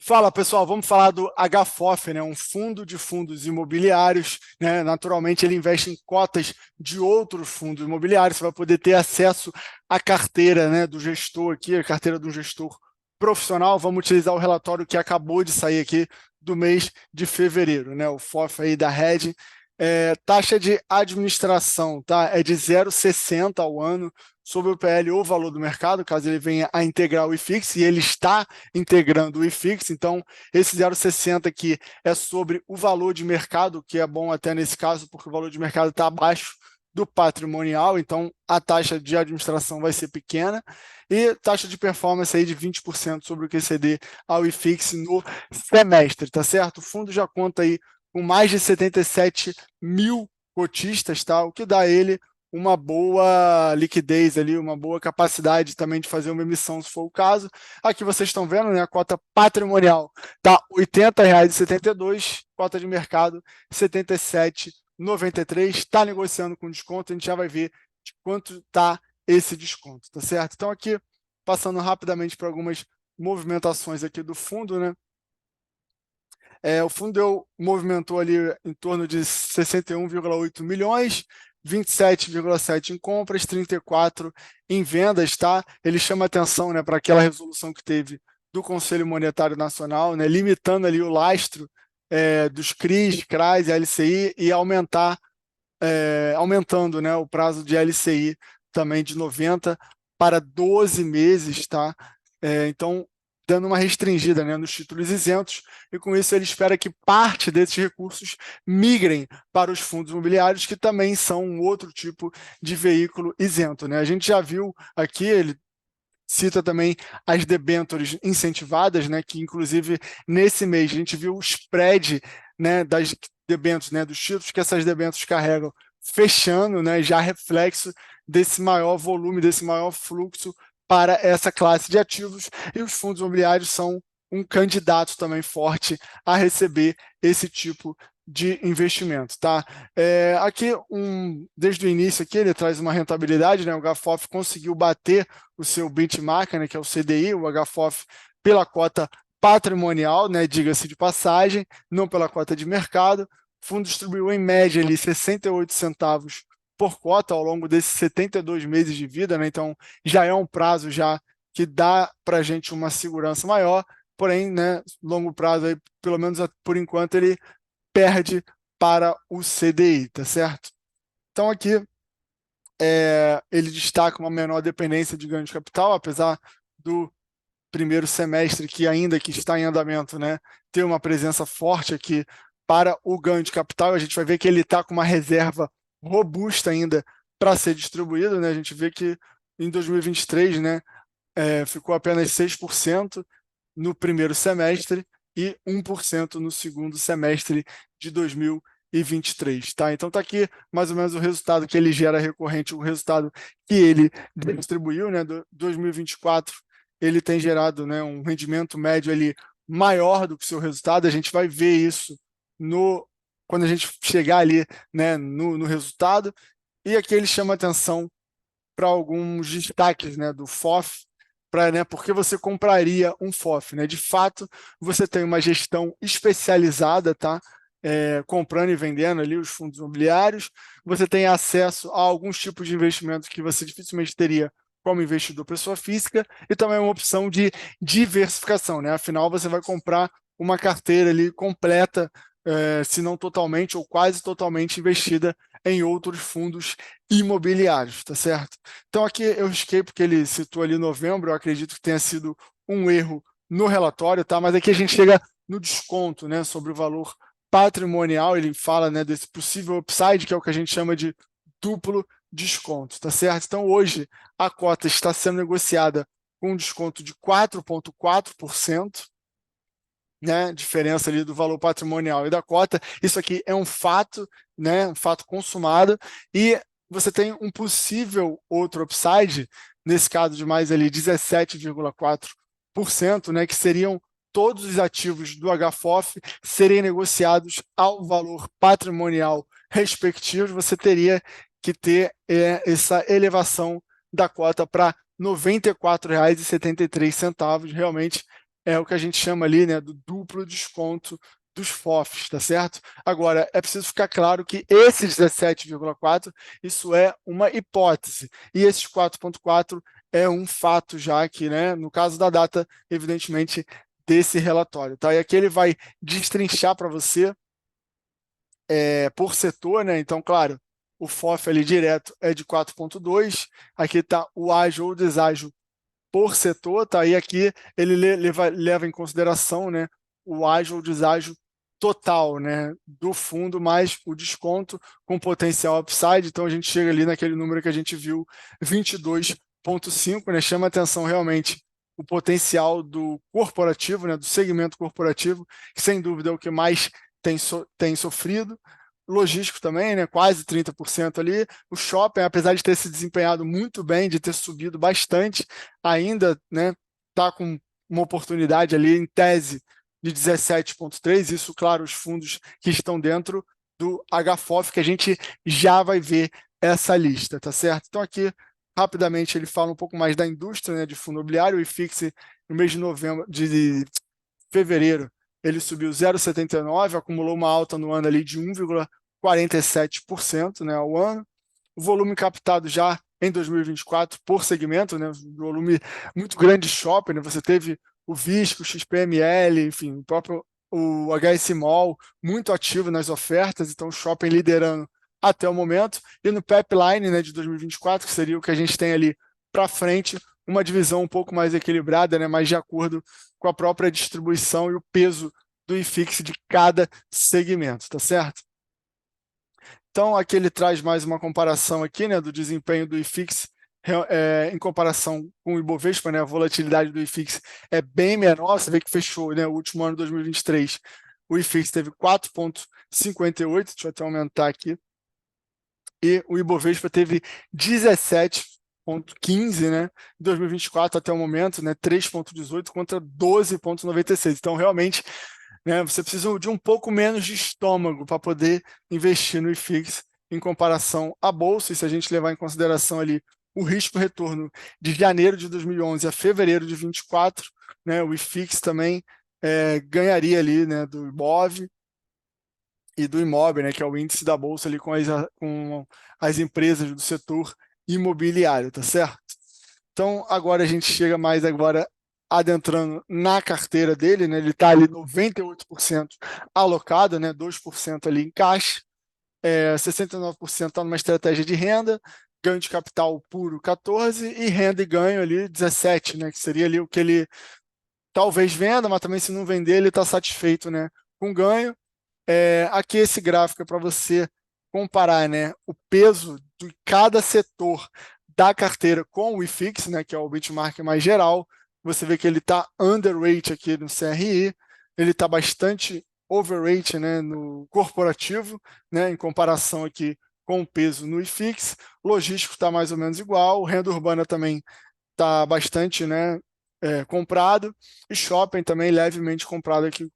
Fala pessoal, vamos falar do HFOF, né? Um fundo de fundos imobiliários, né? Naturalmente ele investe em cotas de outros fundos imobiliários, você vai poder ter acesso à carteira, né, do gestor aqui, a carteira do gestor profissional. Vamos utilizar o relatório que acabou de sair aqui do mês de fevereiro, né? O FOF aí da Red. Taxa de administração, tá? É de 0,60 ao ano sobre o PL ou valor do mercado, caso ele venha a integrar o IFIX, e ele está integrando o IFIX, então esse 0,60 aqui é sobre o valor de mercado, que é bom até nesse caso, porque o valor de mercado está abaixo do patrimonial, então a taxa de administração vai ser pequena, e taxa de performance aí de 20% sobre o QCD ao IFIX no semestre, tá certo? O fundo já conta aí com mais de 77 mil cotistas, tá? O que dá a ele uma boa liquidez ali, uma boa capacidade também de fazer uma emissão, se for o caso. Aqui vocês estão vendo, né, a cota patrimonial está R$ 80,72, cota de mercado R$ 77,93, está negociando com desconto, a gente já vai ver de quanto está esse desconto, tá certo? Então aqui, passando rapidamente para algumas movimentações aqui do fundo, né? O fundo movimentou ali em torno de 61,8 milhões, 27,7 em compras, 34 em vendas, tá? Ele chama atenção, né, para aquela resolução que teve do Conselho Monetário Nacional, né, limitando ali o lastro dos CRIs, CRAs e LCI e aumentando, né, o prazo de LCI também de 90 para 12 meses, tá? Então, dando uma restringida, né, nos títulos isentos, e com isso ele espera que parte desses recursos migrem para os fundos imobiliários, que também são um outro tipo de veículo isento, né? A gente já viu aqui, ele cita também as debêntures incentivadas, né, que inclusive nesse mês a gente viu o spread, né, das debêntures, né, dos títulos que essas debêntures carregam fechando, né, já reflexo desse maior volume, desse maior fluxo para essa classe de ativos, e os fundos imobiliários são um candidato também forte a receber esse tipo de investimento, tá? Aqui, desde o início aqui, ele traz uma rentabilidade, né? O HFOF conseguiu bater o seu benchmark, né, que é o CDI, o HFOF, pela cota patrimonial, né, diga-se de passagem, não pela cota de mercado. O fundo distribuiu em média ali 68 centavos por cota ao longo desses 72 meses de vida, né? Então já é um prazo já que dá para a gente uma segurança maior, porém, né, longo prazo aí, pelo menos por enquanto ele perde para o CDI, tá certo? Então aqui ele destaca uma menor dependência de ganho de capital, apesar do primeiro semestre, que ainda que está em andamento, né, ter uma presença forte aqui para o ganho de capital. A gente vai ver que ele está com uma reserva robusta ainda para ser distribuído, né? A gente vê que em 2023, né, ficou apenas 6% no primeiro semestre e 1% no segundo semestre de 2023, tá? Então tá aqui mais ou menos o resultado que ele gera recorrente, o resultado que ele distribuiu, né? Do 2024, ele tem gerado, né, um rendimento médio ali maior do que o seu resultado. A gente vai ver isso quando a gente chegar ali, né, no resultado. E aqui ele chama atenção para alguns destaques, né, do FOF, né, por que você compraria um FOF, né? De fato, você tem uma gestão especializada, tá? Comprando e vendendo ali os fundos imobiliários, você tem acesso a alguns tipos de investimentos que você dificilmente teria como investidor pessoa física, e também uma opção de diversificação, né? Afinal, você vai comprar uma carteira ali completa, se não totalmente ou quase totalmente investida em outros fundos imobiliários, tá certo? Então aqui eu risquei porque ele citou ali novembro, eu acredito que tenha sido um erro no relatório, tá? Mas aqui a gente chega no desconto, né, sobre o valor patrimonial, ele fala, né, desse possível upside, que é o que a gente chama de duplo desconto, tá certo? Então hoje a cota está sendo negociada com um desconto de 4,4%, né, diferença ali do valor patrimonial e da cota. Isso aqui é um fato, né, um fato consumado, e você tem um possível outro upside, nesse caso de mais ali 17,4%, né, que seriam todos os ativos do HFOF serem negociados ao valor patrimonial respectivo. Você teria que ter essa elevação da cota para R$ 94,73, realmente é o que a gente chama ali, né, do duplo desconto dos FOFs, tá certo? Agora, é preciso ficar claro que esses 17,4, isso é uma hipótese, e esses 4,4 é um fato já que, né, no caso da data, evidentemente, desse relatório, tá? E aqui ele vai destrinchar para você por setor, né? Então, claro, o FOF ali direto é de 4,2, aqui está o ágio ou deságio por setor, tá? E aqui ele leva em consideração, né, o ágio ou deságio total, né, do fundo mais o desconto com potencial upside. Então a gente chega ali naquele número que a gente viu, 22,5, né? Chama atenção realmente o potencial do corporativo, né, do segmento corporativo, que sem dúvida é o que mais tem sofrido. Logístico também, né, quase 30% ali. O shopping, apesar de ter se desempenhado muito bem, de ter subido bastante, ainda, né, está com uma oportunidade ali em tese de 17,3. Isso, claro, os fundos que estão dentro do HFOF, que a gente já vai ver essa lista, tá certo? Então aqui, rapidamente, ele fala um pouco mais da indústria, né, de fundo imobiliário. O IFIX, no mês de fevereiro, ele subiu 0,79, acumulou uma alta no ano ali de 1,47%, né, ao ano. O volume captado já em 2024 por segmento, né, um volume muito grande de shopping, né, você teve o Visco, o XPML, enfim, o próprio o HS Mall muito ativo nas ofertas, então o shopping liderando até o momento, e no pipeline, né, de 2024, que seria o que a gente tem ali para frente, uma divisão um pouco mais equilibrada, né, mais de acordo com a própria distribuição e o peso do IFIX de cada segmento, tá certo? Então, aqui ele traz mais uma comparação aqui, né, do desempenho do IFIX em comparação com o Ibovespa, né, a volatilidade do IFIX é bem menor. Você vê que fechou, né, o último ano de 2023, o IFIX teve 4,58, deixa eu até aumentar aqui, e o Ibovespa teve 17,15, né, em 2024 até o momento, né, 3,18 contra 12,96. Então, realmente, né, você precisa de um pouco menos de estômago para poder investir no IFIX em comparação à bolsa. E se a gente levar em consideração ali o risco-retorno de janeiro de 2011 a fevereiro de 24, né, o IFIX também ganharia ali, né, do IBOV e do IMOB, né, que é o índice da bolsa ali com as empresas do setor imobiliário, tá certo? Então, agora a gente chega mais agora adentrando na carteira dele, né? Ele está ali 98% alocado, né? 2% ali em caixa, 69% está numa estratégia de renda, ganho de capital puro 14 e renda e ganho ali 17, né? Que seria ali o que ele talvez venda, mas também se não vender ele está satisfeito, né? Com ganho. Aqui esse gráfico é para você comparar, né, o peso de cada setor da carteira com o IFIX, né, que é o benchmark mais geral. Você vê que ele está underweight aqui no CRI, ele está bastante overweight, né, no corporativo, né, em comparação aqui com o peso no IFIX. Logístico está mais ou menos igual, renda urbana também está bastante, né, comprado, e shopping também levemente comprado aqui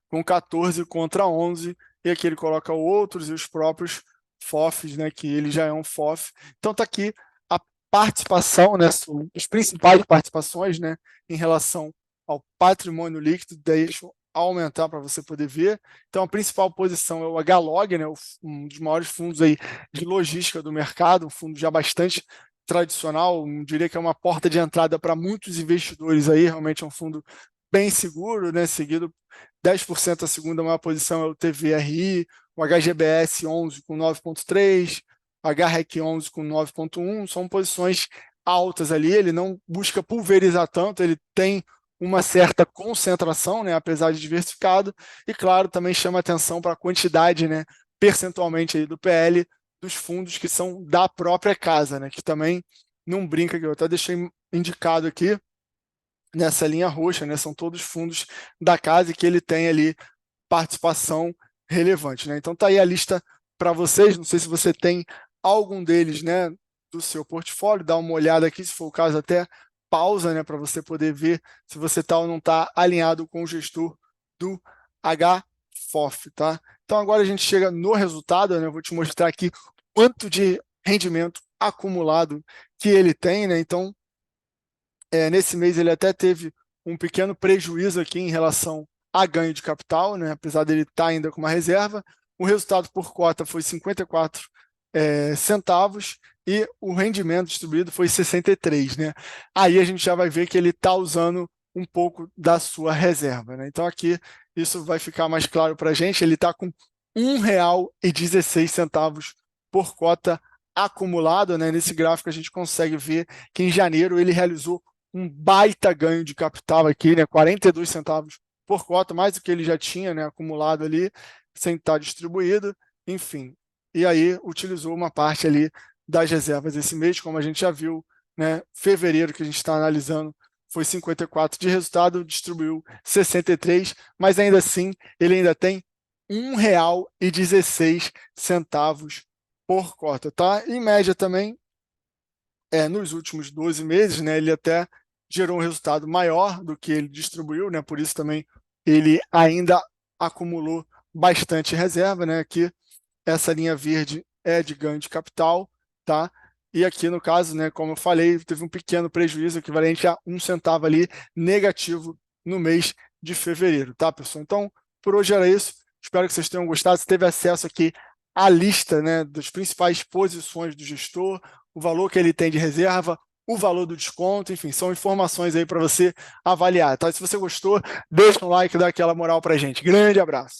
com 14 contra 11, e aqui ele coloca outros e os próprios FOFs, né, que ele já é um FOF. Então está aqui a participação, né, as principais participações, né, em relação ao patrimônio líquido. Deixa eu aumentar para você poder ver. Então a principal posição é o HLOG, né, um dos maiores fundos aí de logística do mercado, um fundo já bastante tradicional, diria que é uma porta de entrada para muitos investidores aí, realmente é um fundo bem seguro, né, seguido 10% a segunda maior posição é o TVRI, o HGBS 11 com 9,3, HREC 11 com 9,1, são posições altas ali, ele não busca pulverizar tanto, ele tem uma certa concentração, né, apesar de diversificado, e claro, também chama atenção para a quantidade, né, percentualmente aí do PL dos fundos que são da própria casa, né, que também não brinca, que eu até deixei indicado aqui, nessa linha roxa, né? São todos fundos da casa e que ele tem ali participação relevante, né? Então tá aí a lista para vocês. Não sei se você tem algum deles, né, do seu portfólio, dá uma olhada aqui, se for o caso, até pausa, né, para você poder ver se você está ou não está alinhado com o gestor do HFOF, tá? Então agora a gente chega no resultado, né? Eu vou te mostrar aqui quanto de rendimento acumulado que ele tem, né? Então nesse mês ele até teve um pequeno prejuízo aqui em relação a ganho de capital, né? Apesar dele estar ainda com uma reserva. O resultado por cota foi 54 centavos e o rendimento distribuído foi 63, né? Aí a gente já vai ver que ele está usando um pouco da sua reserva, né? Então aqui isso vai ficar mais claro para a gente. Ele está com R$ 1,16 por cota acumulado, né? Nesse gráfico a gente consegue ver que em janeiro ele realizou um baita ganho de capital aqui, né? 42 centavos por cota, mais do que ele já tinha, né, acumulado ali, sem estar distribuído, enfim. E aí utilizou uma parte ali das reservas esse mês, como a gente já viu, né? Fevereiro, que a gente está analisando, foi 54 de resultado, distribuiu 63, mas ainda assim ele ainda tem R$ 1,16 por cota, tá? Em média também, nos últimos 12 meses, né, ele até gerou um resultado maior do que ele distribuiu, né? Por isso também ele ainda acumulou bastante reserva, né? Aqui essa linha verde é de ganho de capital, tá? E aqui no caso, né, como eu falei, teve um pequeno prejuízo equivalente a 1 centavo ali negativo no mês de fevereiro, tá, pessoal? Então, por hoje era isso. Espero que vocês tenham gostado. Você teve acesso aqui à lista, né, das principais posições do gestor, o valor que ele tem de reserva, o valor do desconto, enfim, são informações aí para você avaliar, tá? Se você gostou, deixa um like, dá aquela moral para a gente. Grande abraço!